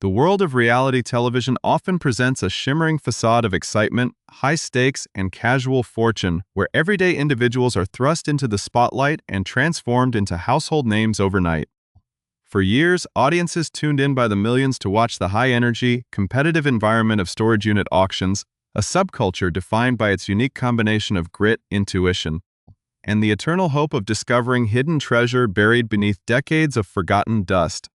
The world of reality television often presents a shimmering facade of excitement, high stakes, and casual fortune, where everyday individuals are thrust into the spotlight and transformed into household names overnight. For years, audiences tuned in by the millions to watch the high-energy, competitive environment of storage unit auctions, a subculture defined by its unique combination of grit, intuition, and the eternal hope of discovering hidden treasure buried beneath decades of forgotten dust.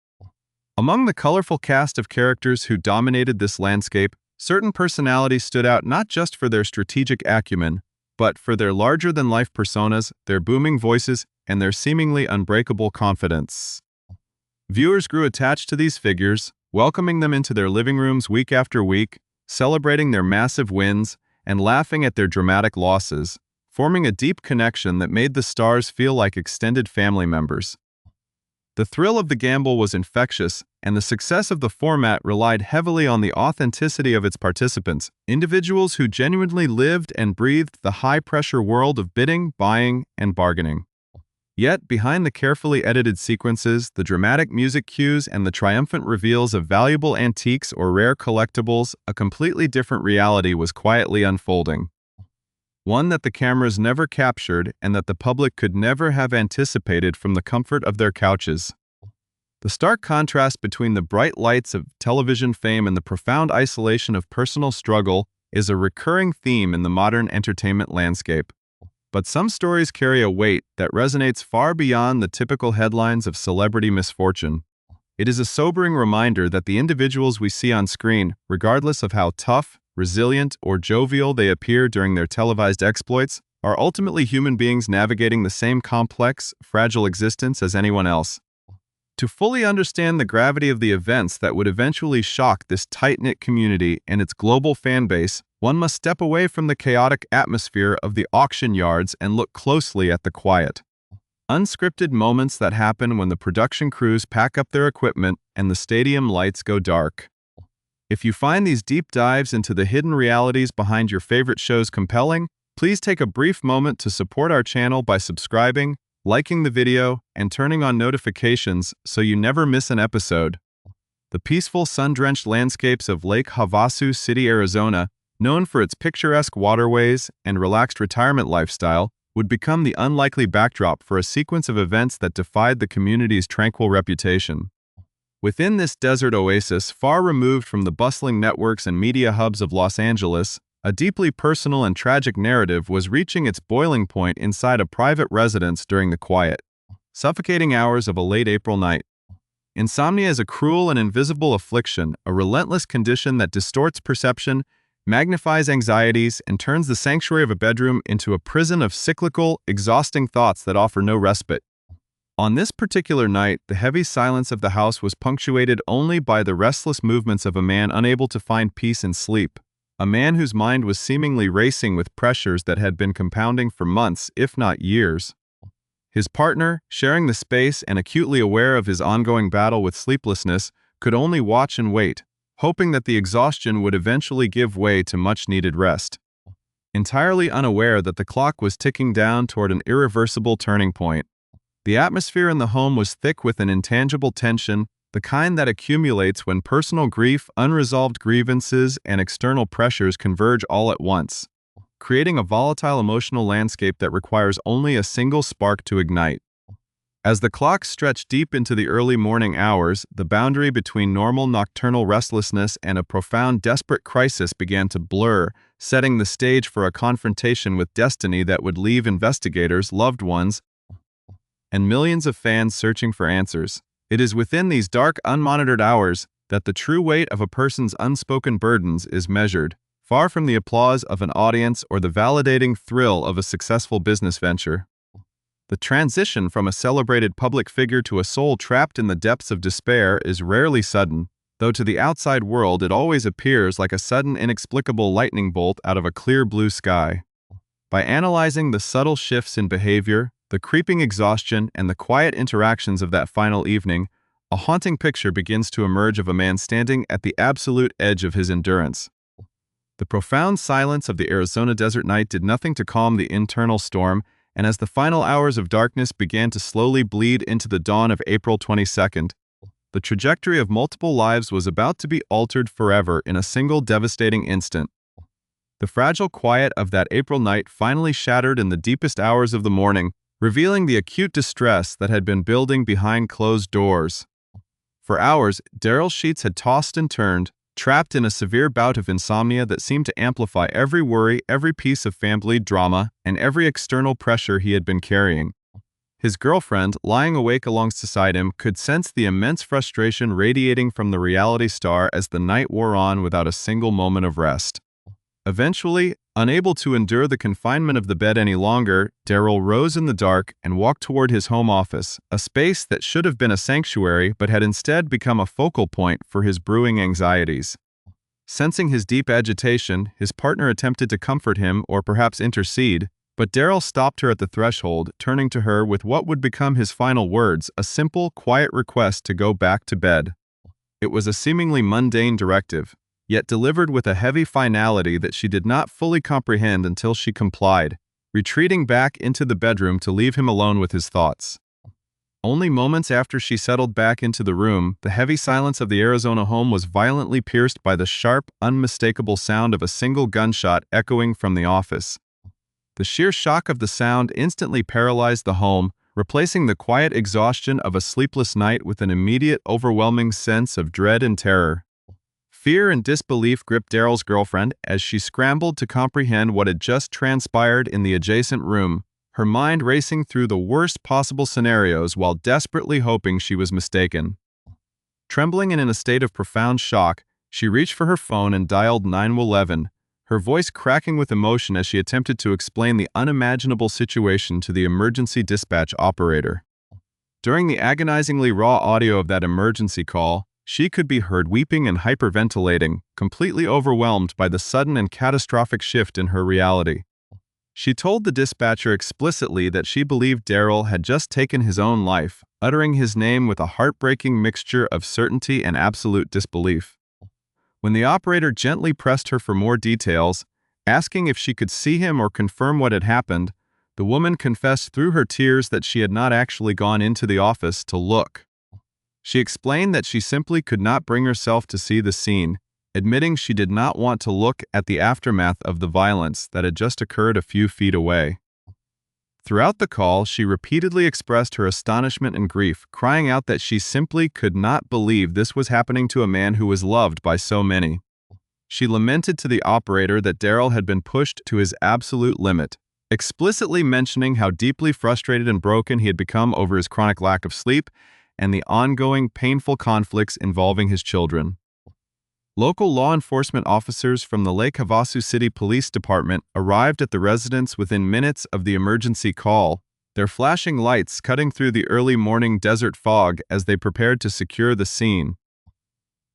Among the colorful cast of characters who dominated this landscape, certain personalities stood out not just for their strategic acumen, but for their larger-than-life personas, their booming voices, and their seemingly unbreakable confidence. Viewers grew attached to these figures, welcoming them into their living rooms week after week, celebrating their massive wins, and laughing at their dramatic losses, forming a deep connection that made the stars feel like extended family members. The thrill of the gamble was infectious, and the success of the format relied heavily on the authenticity of its participants, individuals who genuinely lived and breathed the high-pressure world of bidding, buying, and bargaining. Yet, behind the carefully edited sequences, the dramatic music cues, and the triumphant reveals of valuable antiques or rare collectibles, a completely different reality was quietly unfolding. One that the cameras never captured and that the public could never have anticipated from the comfort of their couches. The stark contrast between the bright lights of television fame and the profound isolation of personal struggle is a recurring theme in the modern entertainment landscape. But some stories carry a weight that resonates far beyond the typical headlines of celebrity misfortune. It is a sobering reminder that the individuals we see on screen, regardless of how tough, resilient, or jovial they appear during their televised exploits, are ultimately human beings navigating the same complex, fragile existence as anyone else. To fully understand the gravity of the events that would eventually shock this tight-knit community and its global fan base, one must step away from the chaotic atmosphere of the auction yards and look closely at the quiet, unscripted moments that happen when the production crews pack up their equipment and the stadium lights go dark. If you find these deep dives into the hidden realities behind your favorite shows compelling, please take a brief moment to support our channel by subscribing, liking the video, and turning on notifications so you never miss an episode. The peaceful, sun-drenched landscapes of Lake Havasu City, Arizona, known for its picturesque waterways and relaxed retirement lifestyle, would become the unlikely backdrop for a sequence of events that defied the community's tranquil reputation. Within this desert oasis, far removed from the bustling networks and media hubs of Los Angeles, a deeply personal and tragic narrative was reaching its boiling point inside a private residence during the quiet, suffocating hours of a late April night. Insomnia is a cruel and invisible affliction, a relentless condition that distorts perception, magnifies anxieties, and turns the sanctuary of a bedroom into a prison of cyclical, exhausting thoughts that offer no respite. On this particular night, the heavy silence of the house was punctuated only by the restless movements of a man unable to find peace in sleep, a man whose mind was seemingly racing with pressures that had been compounding for months, if not years. His partner, sharing the space and acutely aware of his ongoing battle with sleeplessness, could only watch and wait, hoping that the exhaustion would eventually give way to much-needed rest. Entirely unaware that the clock was ticking down toward an irreversible turning point, the atmosphere in the home was thick with an intangible tension, the kind that accumulates when personal grief, unresolved grievances, and external pressures converge all at once, creating a volatile emotional landscape that requires only a single spark to ignite. As the clock stretched deep into the early morning hours, the boundary between normal nocturnal restlessness and a profound, desperate crisis began to blur, setting the stage for a confrontation with destiny that would leave investigators, loved ones, and millions of fans searching for answers. It is within these dark, unmonitored hours that the true weight of a person's unspoken burdens is measured, far from the applause of an audience or the validating thrill of a successful business venture. The transition from a celebrated public figure to a soul trapped in the depths of despair is rarely sudden, though to the outside world it always appears like a sudden, inexplicable lightning bolt out of a clear blue sky. By analyzing the subtle shifts in behavior, the creeping exhaustion, and the quiet interactions of that final evening, a haunting picture begins to emerge of a man standing at the absolute edge of his endurance. The profound silence of the Arizona desert night did nothing to calm the internal storm, and as the final hours of darkness began to slowly bleed into the dawn of April 22nd, the trajectory of multiple lives was about to be altered forever in a single devastating instant. The fragile quiet of that April night finally shattered in the deepest hours of the morning, revealing the acute distress that had been building behind closed doors. For hours, Darrell Sheets had tossed and turned, trapped in a severe bout of insomnia that seemed to amplify every worry, every piece of family drama, and every external pressure he had been carrying. His girlfriend, lying awake alongside him, could sense the immense frustration radiating from the reality star as the night wore on without a single moment of rest. Eventually, unable to endure the confinement of the bed any longer, Darrell rose in the dark and walked toward his home office, a space that should have been a sanctuary but had instead become a focal point for his brewing anxieties. Sensing his deep agitation, his partner attempted to comfort him or perhaps intercede, but Darrell stopped her at the threshold, turning to her with what would become his final words, a simple, quiet request to go back to bed. It was a seemingly mundane directive, yet delivered with a heavy finality that she did not fully comprehend until she complied, retreating back into the bedroom to leave him alone with his thoughts. Only moments after she settled back into the room, the heavy silence of the Arizona home was violently pierced by the sharp, unmistakable sound of a single gunshot echoing from the office. The sheer shock of the sound instantly paralyzed the home, replacing the quiet exhaustion of a sleepless night with an immediate, overwhelming sense of dread and terror. Fear and disbelief gripped Darrell's girlfriend as she scrambled to comprehend what had just transpired in the adjacent room, her mind racing through the worst possible scenarios while desperately hoping she was mistaken. Trembling and in a state of profound shock, she reached for her phone and dialed 911, her voice cracking with emotion as she attempted to explain the unimaginable situation to the emergency dispatch operator. During the agonizingly raw audio of that emergency call, she could be heard weeping and hyperventilating, completely overwhelmed by the sudden and catastrophic shift in her reality. She told the dispatcher explicitly that she believed Darrell had just taken his own life, uttering his name with a heartbreaking mixture of certainty and absolute disbelief. When the operator gently pressed her for more details, asking if she could see him or confirm what had happened, the woman confessed through her tears that she had not actually gone into the office to look. She explained that she simply could not bring herself to see the scene, admitting she did not want to look at the aftermath of the violence that had just occurred a few feet away. Throughout the call, she repeatedly expressed her astonishment and grief, crying out that she simply could not believe this was happening to a man who was loved by so many. She lamented to the operator that Darrell had been pushed to his absolute limit, explicitly mentioning how deeply frustrated and broken he had become over his chronic lack of sleep and the ongoing painful conflicts involving his children. Local law enforcement officers from the Lake Havasu City Police Department arrived at the residence within minutes of the emergency call, their flashing lights cutting through the early morning desert fog as they prepared to secure the scene.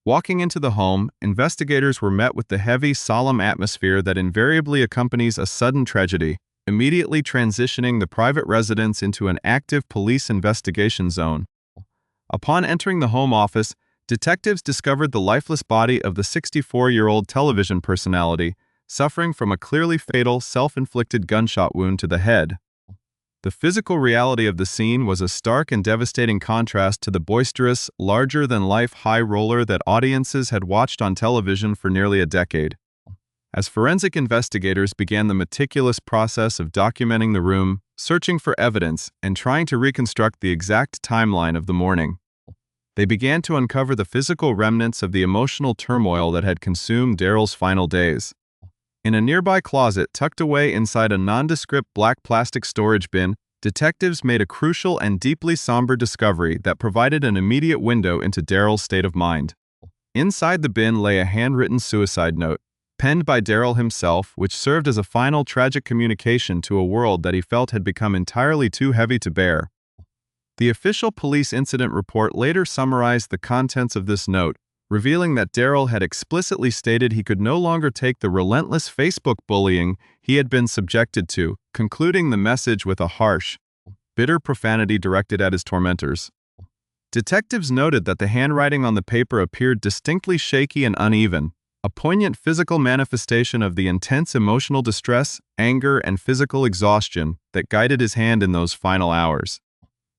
Walking into the home, investigators were met with the heavy, solemn atmosphere that invariably accompanies a sudden tragedy, immediately transitioning the private residence into an active police investigation zone. Upon entering the home office, detectives discovered the lifeless body of the 64-year-old television personality, suffering from a clearly fatal, self-inflicted gunshot wound to the head. The physical reality of the scene was a stark and devastating contrast to the boisterous, larger-than-life high roller that audiences had watched on television for nearly a decade. As forensic investigators began the meticulous process of documenting the room, searching for evidence, and trying to reconstruct the exact timeline of the morning, they began to uncover the physical remnants of the emotional turmoil that had consumed Darrell's final days. In a nearby closet tucked away inside a nondescript black plastic storage bin, detectives made a crucial and deeply somber discovery that provided an immediate window into Darrell's state of mind. Inside the bin lay a handwritten suicide note, penned by Darrell himself, which served as a final tragic communication to a world that he felt had become entirely too heavy to bear. The official police incident report later summarized the contents of this note, revealing that Darrell had explicitly stated he could no longer take the relentless Facebook bullying he had been subjected to, concluding the message with a harsh, bitter profanity directed at his tormentors. Detectives noted that the handwriting on the paper appeared distinctly shaky and uneven, a poignant physical manifestation of the intense emotional distress, anger, and physical exhaustion that guided his hand in those final hours.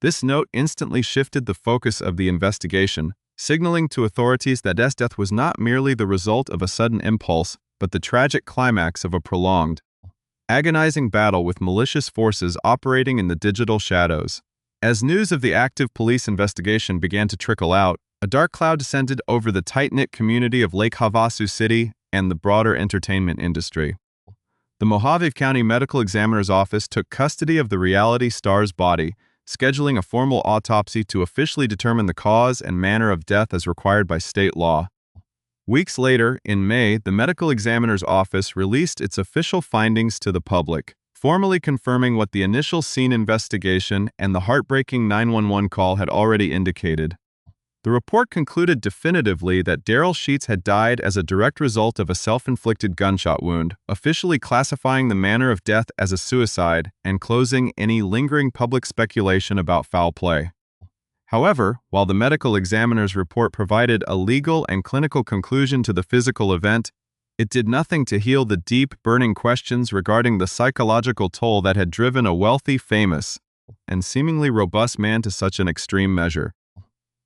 This note instantly shifted the focus of the investigation, signaling to authorities that his death was not merely the result of a sudden impulse, but the tragic climax of a prolonged, agonizing battle with malicious forces operating in the digital shadows. As news of the active police investigation began to trickle out, a dark cloud descended over the tight-knit community of Lake Havasu City and the broader entertainment industry. The Mojave County Medical Examiner's Office took custody of the reality star's body, scheduling a formal autopsy to officially determine the cause and manner of death as required by state law. Weeks later, in May, the Medical Examiner's Office released its official findings to the public, formally confirming what the initial scene investigation and the heartbreaking 911 call had already indicated. The report concluded definitively that Darrell Sheets had died as a direct result of a self-inflicted gunshot wound, officially classifying the manner of death as a suicide and closing any lingering public speculation about foul play. However, while the medical examiner's report provided a legal and clinical conclusion to the physical event, it did nothing to heal the deep, burning questions regarding the psychological toll that had driven a wealthy, famous, and seemingly robust man to such an extreme measure.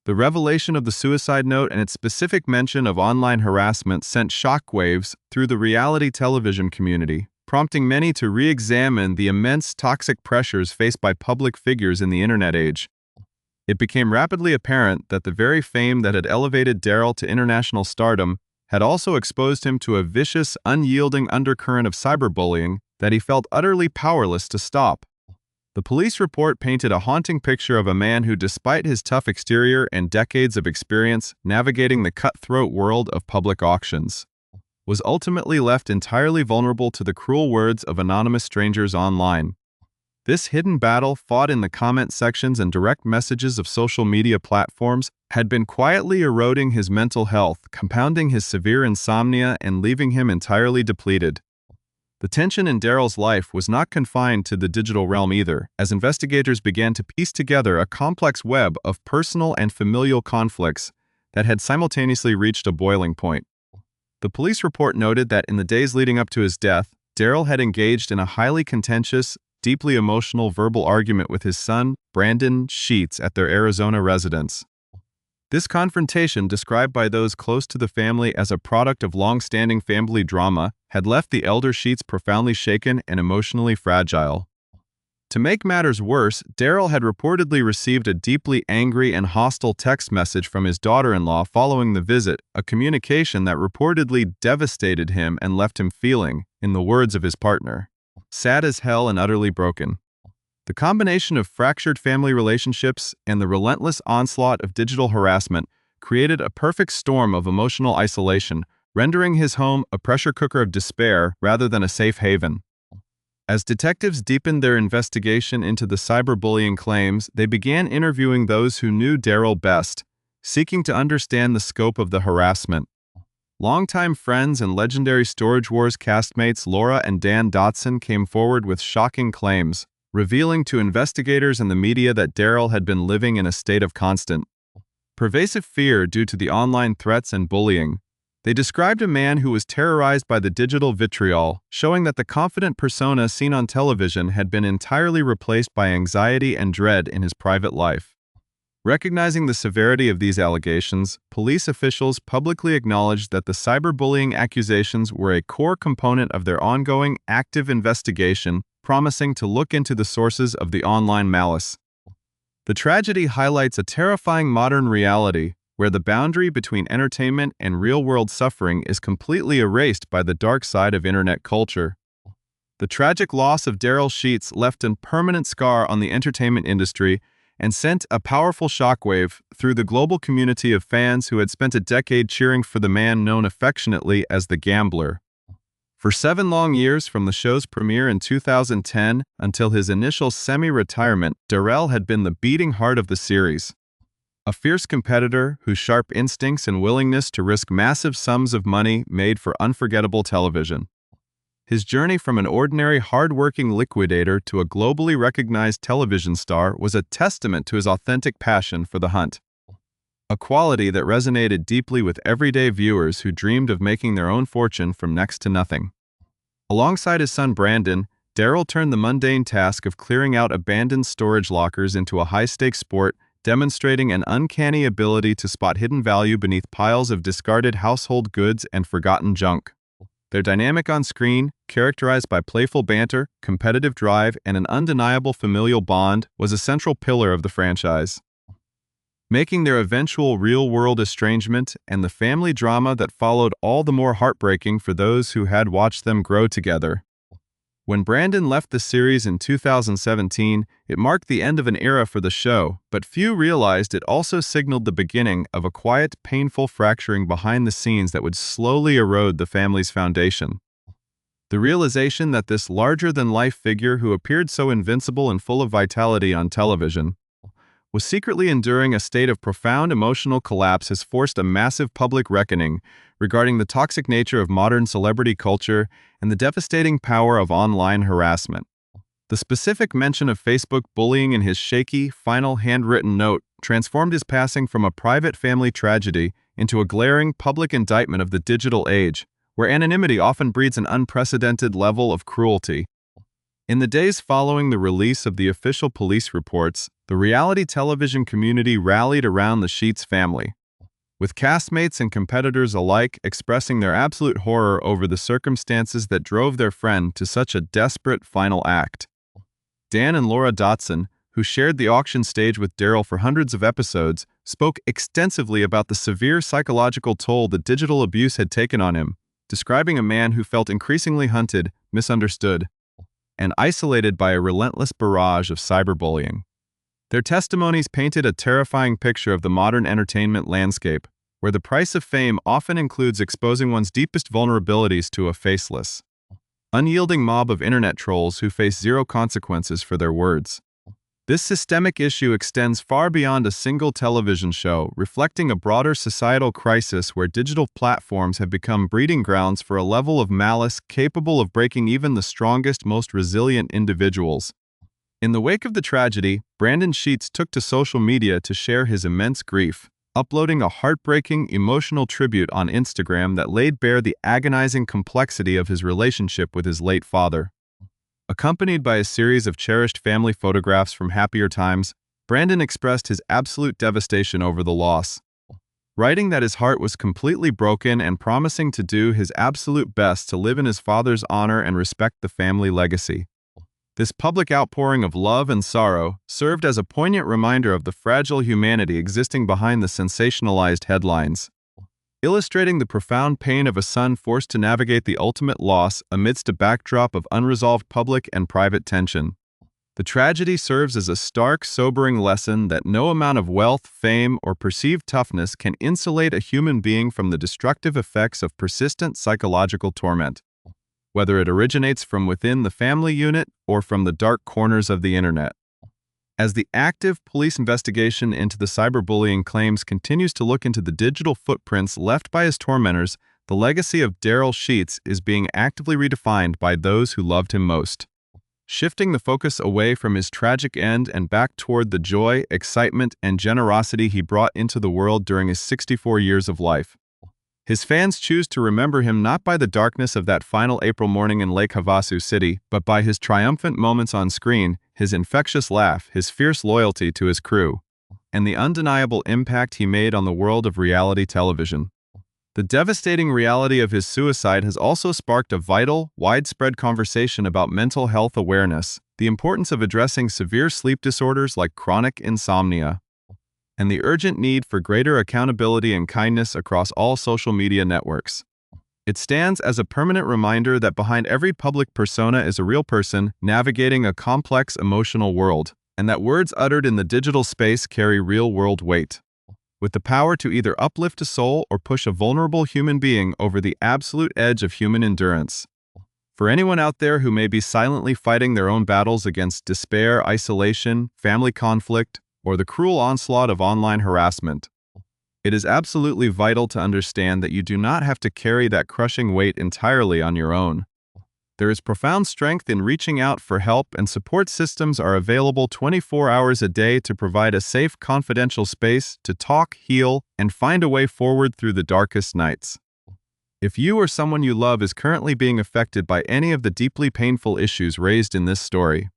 The revelation of the suicide note and its specific mention of online harassment sent shockwaves through the reality television community, prompting many to re-examine the immense toxic pressures faced by public figures in the internet age. It became rapidly apparent that the very fame that had elevated Darrell to international stardom had also exposed him to a vicious, unyielding undercurrent of cyberbullying that he felt utterly powerless to stop. The police report painted a haunting picture of a man who, despite his tough exterior and decades of experience navigating the cutthroat world of public auctions, was ultimately left entirely vulnerable to the cruel words of anonymous strangers online. This hidden battle, fought in the comment sections and direct messages of social media platforms, had been quietly eroding his mental health, compounding his severe insomnia and leaving him entirely depleted. The tension in Darrell's life was not confined to the digital realm either, as investigators began to piece together a complex web of personal and familial conflicts that had simultaneously reached a boiling point. The police report noted that in the days leading up to his death, Darrell had engaged in a highly contentious, deeply emotional verbal argument with his son, Darrell Sheets, at their Arizona residence. This confrontation, described by those close to the family as a product of long-standing family drama, had left the elder Sheets profoundly shaken and emotionally fragile. To make matters worse, Darrell had reportedly received a deeply angry and hostile text message from his daughter-in-law following the visit, a communication that reportedly devastated him and left him feeling, in the words of his partner, sad as hell and utterly broken. The combination of fractured family relationships and the relentless onslaught of digital harassment created a perfect storm of emotional isolation, rendering his home a pressure cooker of despair rather than a safe haven. As detectives deepened their investigation into the cyberbullying claims, they began interviewing those who knew Darrell best, seeking to understand the scope of the harassment. Longtime friends and legendary Storage Wars castmates Laura and Dan Dotson came forward with shocking claims, revealing to investigators and the media that Darrell had been living in a state of constant, pervasive fear due to the online threats and bullying. They described a man who was terrorized by the digital vitriol, showing that the confident persona seen on television had been entirely replaced by anxiety and dread in his private life. Recognizing the severity of these allegations, police officials publicly acknowledged that the cyberbullying accusations were a core component of their ongoing, active investigation, promising to look into the sources of the online malice. The tragedy highlights a terrifying modern reality where the boundary between entertainment and real-world suffering is completely erased by the dark side of internet culture. The tragic loss of Darrell Sheets left a permanent scar on the entertainment industry and sent a powerful shockwave through the global community of fans who had spent a decade cheering for the man known affectionately as the Gambler. For 7 long years, from the show's premiere in 2010 until his initial semi-retirement, Darrell had been the beating heart of the series. A fierce competitor whose sharp instincts and willingness to risk massive sums of money made for unforgettable television. His journey from an ordinary, hard-working liquidator to a globally recognized television star was a testament to his authentic passion for the hunt. A quality that resonated deeply with everyday viewers who dreamed of making their own fortune from next to nothing. Alongside his son Brandon, Darrell turned the mundane task of clearing out abandoned storage lockers into a high-stakes sport demonstrating an uncanny ability to spot hidden value beneath piles of discarded household goods and forgotten junk. Their dynamic on screen, characterized by playful banter, competitive drive, and an undeniable familial bond, was a central pillar of the franchise, making their eventual real-world estrangement and the family drama that followed all the more heartbreaking for those who had watched them grow together. When Brandon left the series in 2017, it marked the end of an era for the show, but few realized it also signaled the beginning of a quiet, painful fracturing behind the scenes that would slowly erode the family's foundation. The realization that this larger-than-life figure who appeared so invincible and full of vitality on television was secretly enduring a state of profound emotional collapse has forced a massive public reckoning regarding the toxic nature of modern celebrity culture and the devastating power of online harassment. The specific mention of Facebook bullying in his Shaky, final handwritten note transformed his passing from a private family tragedy into a glaring public indictment of the digital age, where anonymity often breeds an unprecedented level of cruelty. In the days following the release of the official police reports, the reality television community rallied around the Sheets family, with castmates and competitors alike expressing their absolute horror over the circumstances that drove their friend to such a desperate final act. Dan and Laura Dotson, who shared the auction stage with Darrell for hundreds of episodes, spoke extensively about the severe psychological toll that digital abuse had taken on him, describing a man who felt increasingly hunted, misunderstood, and isolated by a relentless barrage of cyberbullying. Their testimonies painted a terrifying picture of the modern entertainment landscape, where the price of fame often includes exposing one's deepest vulnerabilities to a faceless, unyielding mob of internet trolls who face zero consequences for their words. This systemic issue extends far beyond a single television show, reflecting a broader societal crisis where digital platforms have become breeding grounds for a level of malice capable of breaking even the strongest, most resilient individuals. In the wake of the tragedy, Brandon Sheets took to social media to share his immense grief, uploading a heartbreaking, emotional tribute on Instagram that laid bare the agonizing complexity of his relationship with his late father. Accompanied by a series of cherished family photographs from happier times, Brandon expressed his absolute devastation over the loss, writing that his heart was completely broken and promising to do his absolute best to live in his father's honor and respect the family legacy. This public outpouring of love and sorrow served as a poignant reminder of the fragile humanity existing behind the sensationalized headlines, illustrating the profound pain of a son forced to navigate the ultimate loss amidst a backdrop of unresolved public and private tension. The tragedy serves as a stark, sobering lesson that no amount of wealth, fame, or perceived toughness can insulate a human being from the destructive effects of persistent psychological torment, whether it originates from within the family unit or from the dark corners of the internet. As the active police investigation into the cyberbullying claims continues to look into the digital footprints left by his tormentors, the legacy of Darrell Sheets is being actively redefined by those who loved him most, shifting the focus away from his tragic end and back toward the joy, excitement, and generosity he brought into the world during his 64 years of life. His fans choose to remember him not by the darkness of that final April morning in Lake Havasu City, but by his triumphant moments on screen, his infectious laugh, his fierce loyalty to his crew, and the undeniable impact he made on the world of reality television. The devastating reality of his suicide has also sparked a vital, widespread conversation about mental health awareness, the importance of addressing severe sleep disorders like chronic insomnia, and the urgent need for greater accountability and kindness across all social media networks. It stands as a permanent reminder that behind every public persona is a real person navigating a complex emotional world, and that words uttered in the digital space carry real-world weight, with the power to either uplift a soul or push a vulnerable human being over the absolute edge of human endurance. For anyone out there who may be silently fighting their own battles against despair, isolation, family conflict, or the cruel onslaught of online harassment, it is absolutely vital to understand that you do not have to carry that crushing weight entirely on your own. There is profound strength in reaching out for help, and support systems are available 24 hours a day to provide a safe, confidential space to talk, heal, and find a way forward through the darkest nights. If you or someone you love is currently being affected by any of the deeply painful issues raised in this story,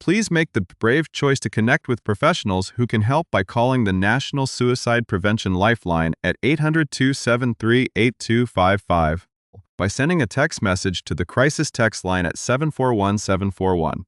Please make the brave choice to connect with professionals who can help by calling the National Suicide Prevention Lifeline at 800-273-8255, by sending a text message to the crisis text line at 741-741.